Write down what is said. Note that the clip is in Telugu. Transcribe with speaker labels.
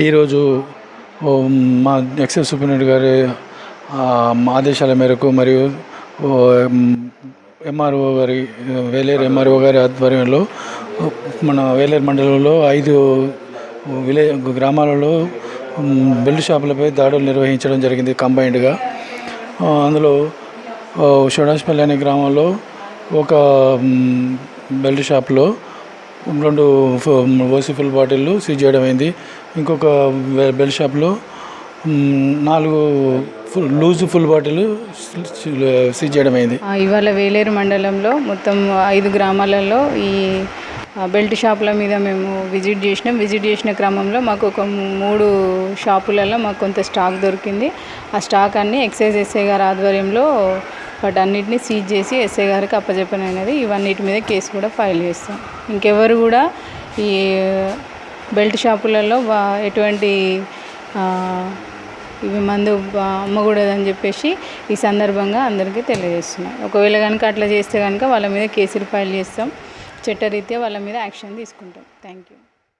Speaker 1: ఈరోజు మా ఎక్సైజ్ సూపరింటెండెంట్ గారి ఆదేశాల మేరకు మరియు ఎంఆర్ఓ గారి వేలేరు ఎంఆర్ఓ గారి ఆధ్వర్యంలో మన వేలేరు మండలంలో 5 గ్రామాలలో బెల్ట్ షాపులపై దాడులు నిర్వహించడం జరిగింది కంబైన్డ్గా. అందులో షోడాష్పల్లి అనే గ్రామంలో ఒక బెల్ట్ షాప్లో 2 ఓసీ ఫుల్ బాటిళ్ళు సీజ్ చేయడం అయింది. ఇంకొక బెల్ట్ షాప్లో 4 లూజ్ ఫుల్ బాటిల్ సీజ్ చేయడం అయింది.
Speaker 2: ఇవాళ వేలేరు మండలంలో మొత్తం 5 గ్రామాలలో ఈ బెల్ట్ షాపుల మీద మేము విజిట్ చేసిన క్రమంలో మాకు ఒక 3 షాపులలో మాకు కొంత స్టాక్ దొరికింది. ఆ స్టాక్ అన్ని ఎక్సైజ్ ఎస్ఐ గారి ఆధ్వర్యంలో వాటన్నిటిని సీజ్ చేసి ఎస్ఐ గారికి అప్పచెప్పనైనది. ఇవన్నిటి మీద కేసు కూడా ఫైల్ చేస్తాం. ఇంకెవరు కూడా ఈ బెల్ట్ షాపులలో ఎటువంటి ఇవి మందు అమ్మకూడదని చెప్పేసి ఈ సందర్భంగా అందరికీ తెలియజేస్తున్నాం. ఒకవేళ కనుక అట్లా చేస్తే కనుక వాళ్ళ మీద కేసులు ఫైల్ చేస్తాం. చట్టరీత్యా వాళ్ళ మీద యాక్షన్ తీసుకుంటాం. Thank you.